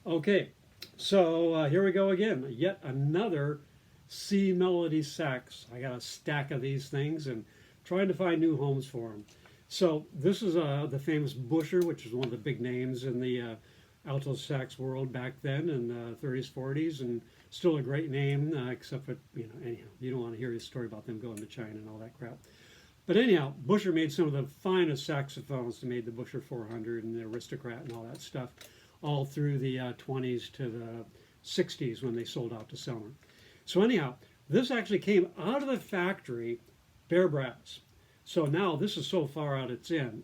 Okay, so here we go again. Yet another C melody sax. I got a stack of these things and trying to find new homes for them. So this is the famous Buescher, which is one of the big names in the alto sax world back then in the 30s, 40s, and still a great name, except for, anyhow, you don't want to hear his story about them going to China and all that crap. But anyhow, Buescher made some of the finest saxophones. They made the Buescher 400 and the Aristocrat and all that stuff, all through the 20s to the 60s when they sold out to Selmer. So anyhow, this actually came out of the factory, bare brass. So now this is so far out it's in.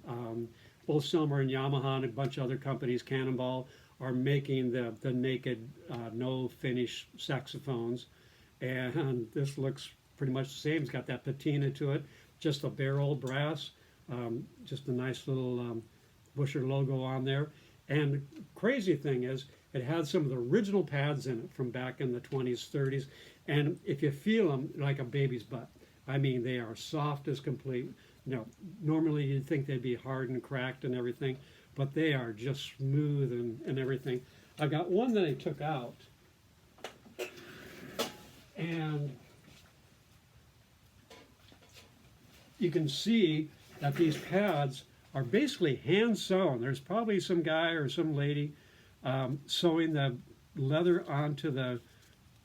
Both Selmer and Yamaha and a bunch of other companies, Cannonball, are making the naked, no finish saxophones. And this looks pretty much the same. It's got that patina to it, just a bare old brass, just a nice little Buescher logo on there. And the crazy thing is, it had some of the original pads in it from back in the 20s, 30s. And if you feel them, like a baby's butt. I mean, they are soft as complete. Normally you'd think they'd be hard and cracked and everything, but they are just smooth and everything. I've got one that I took out, and you can see that these pads are basically hand sewn. There's probably some guy or some lady sewing the leather onto the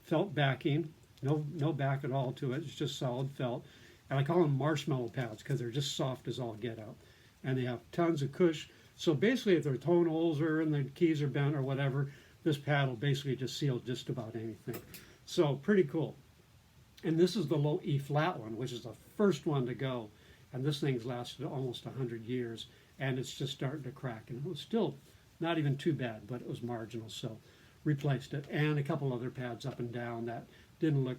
felt backing. No back at all to it. It's just solid felt. And I call them marshmallow pads because they're just soft as all get out. And they have tons of cush. So basically, if their tone holes are and the keys are bent or whatever, this pad will basically just seal just about anything. So pretty cool. And this is the low E flat one, which is the first one to go. And this thing's lasted almost 100 years. And it's just starting to crack. And it was still not even too bad, but it was marginal. So replaced it. And a couple other pads up and down that didn't look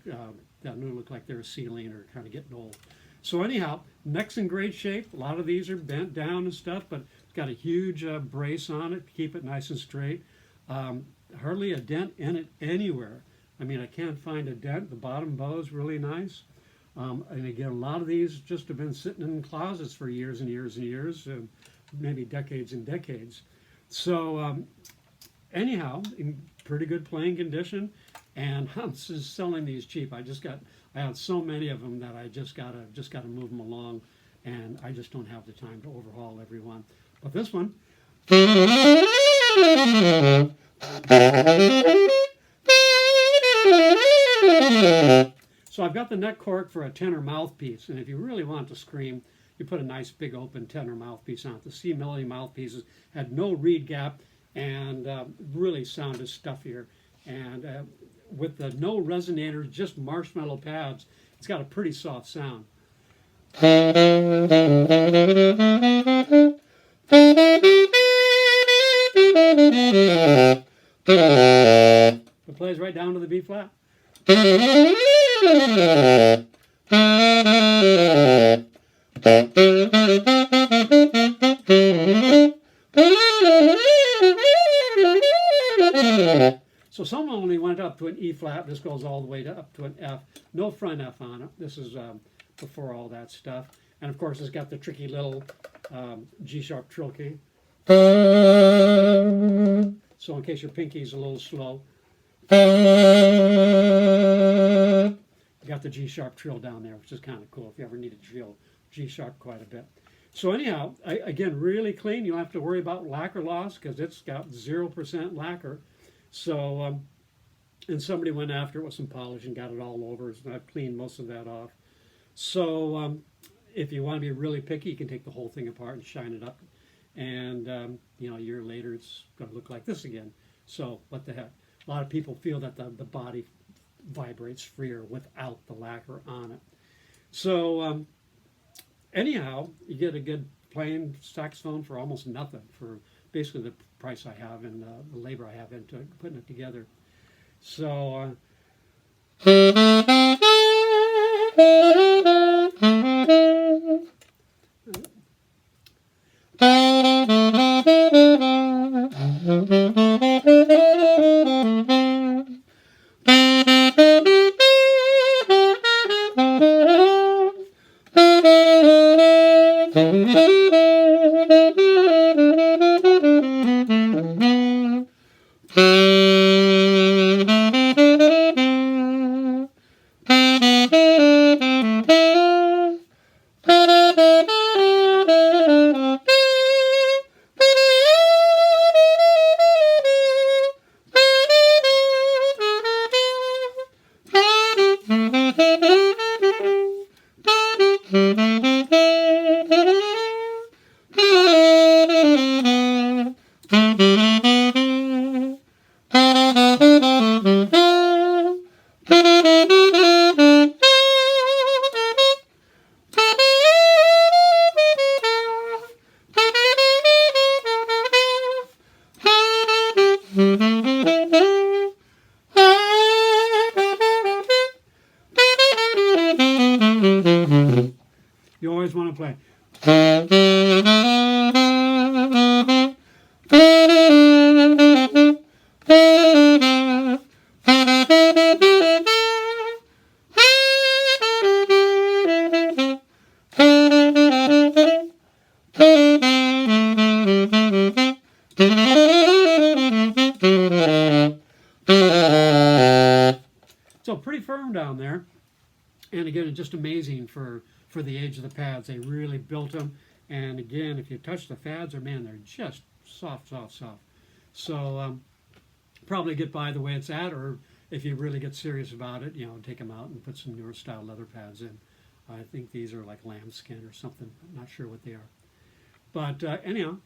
like they were sealing or kind of getting old. So anyhow, neck's in great shape. A lot of these are bent down and stuff, but it's got a huge brace on it to keep it nice and straight. Hardly a dent in it anywhere. I mean, I can't find a dent. The bottom bow is really nice. And again, a lot of these just have been sitting in closets for years and years and years, maybe decades and decades. So anyhow, in pretty good playing condition. And I'm just selling these cheap. I had so many of them that I just gotta move them along, and I just don't have the time to overhaul every one. But this one, so I've got the neck cork for a tenor mouthpiece, and if you really want to scream, you put a nice big open tenor mouthpiece on it. The C Melody mouthpieces had no reed gap and really sounded stuffier. And with the no resonators, just marshmallow pads, it's got a pretty soft sound. It plays right down to the B flat. So some only went up to an E flat. This goes all the way up to an F. No front F on it. This is before all that stuff. And of course, it's got the tricky little G sharp trill key. So in case your pinky's a little slow, you got the G sharp trill down there, which is kind of cool if you ever need to drill G sharp quite a bit. So anyhow, again, really clean. You don't have to worry about lacquer loss because it's got 0% lacquer. So, and somebody went after it with some polish and got it all over. So I've cleaned most of that off. So if you want to be really picky, you can take the whole thing apart and shine it up. And, a year later, it's going to look like this again. So what the heck? A lot of people feel that the body vibrates freer without the lacquer on it. So anyhow, you get a good plain saxophone for almost nothing, for basically the price I have and the labor I have into putting it together. So You always want to play. So pretty firm down there. And again, it's just amazing for the age of the pads. They really built them. And again, if you touch the pads, man, they're just soft, soft, soft. So probably get by the way it's at, or if you really get serious about it, take them out and put some newer style leather pads in. I think these are like lambskin or something. I'm not sure what they are. But anyhow.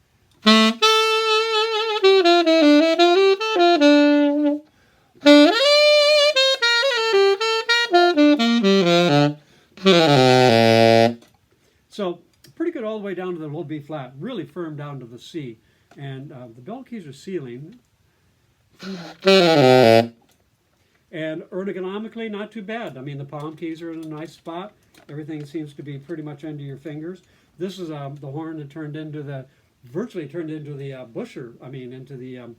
So pretty good all the way down to the low B flat, really firm down to the C. And the bell keys are sealing. And ergonomically, not too bad. I mean, the palm keys are in a nice spot. Everything seems to be pretty much under your fingers. This is the horn that virtually turned into the Buescher, into the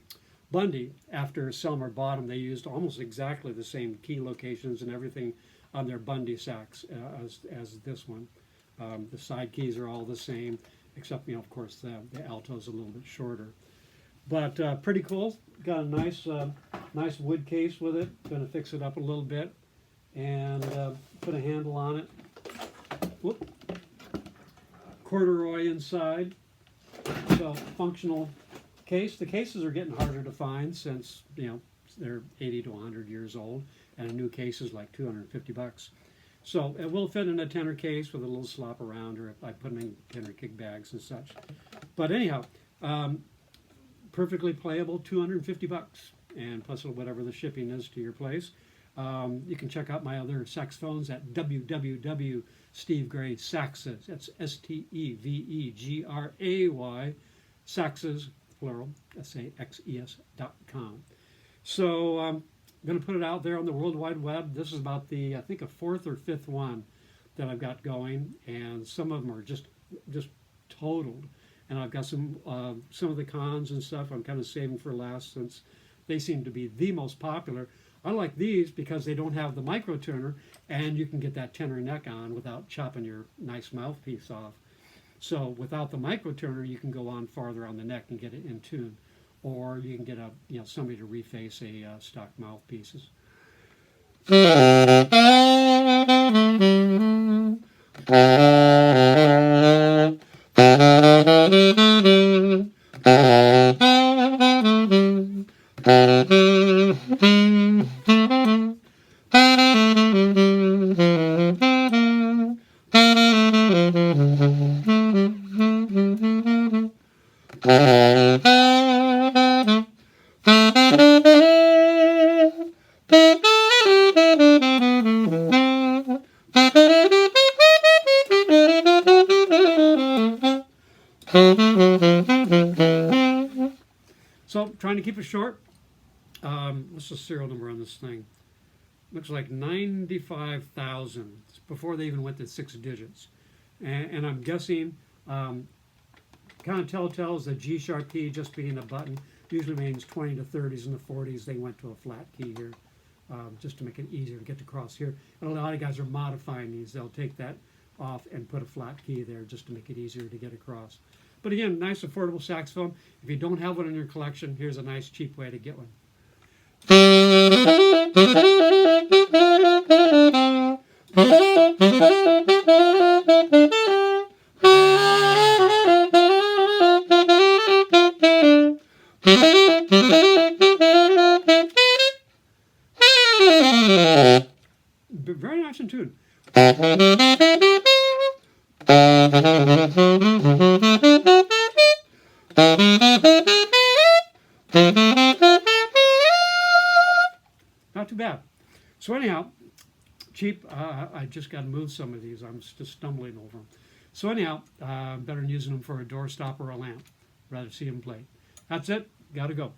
Bundy. After Selmer bought them, they used almost exactly the same key locations and everything on their Bundy sax as this one. The side keys are all the same, except, of course, the alto's a little bit shorter. But pretty cool. Got a nice wood case with it. Going to fix it up a little bit and put a handle on it. Whoop. Corduroy inside. So functional case. The cases are getting harder to find since they're 80 to 100 years old, and a new case is like $250. So it will fit in a tenor case with a little slop around, or if I put them in tenor kick bags and such. But anyhow, perfectly playable, $250, and plus whatever the shipping is to your place. You can check out my other saxophones at www.stevegray saxes. That's STEVEGRAY saxes, plural, SAXES.com. So I'm going to put it out there on the World Wide Web. This is about I think a fourth or fifth one that I've got going, and some of them are just totaled. And I've got some of the cons and stuff I'm kind of saving for last, since they seem to be the most popular. I like these because they don't have the micro tuner, and you can get that tenor neck on without chopping your nice mouthpiece off. So without the micro tuner, you can go on farther on the neck and get it in tune, or you can get somebody to reface a stock mouthpieces. So, trying to keep it short. What's the serial number on this thing? Looks like 95,000 before they even went to 6 digits. And I'm guessing, kind of telltale is the G sharp key just being a button. Usually means 20 to 30s and the 40s. They went to a flat key here, just to make it easier to get across here. And a lot of guys are modifying these. They'll take that off and put a flat key there just to make it easier to get across. But again, nice affordable saxophone. If you don't have one in your collection, here's a nice cheap way to get one. Very nice in tune. Not too bad. So anyhow, cheap. I just got to move some of these. I'm just stumbling over them. So anyhow, better than using them for a doorstop or a lamp. Rather see them play. That's it. Got to go.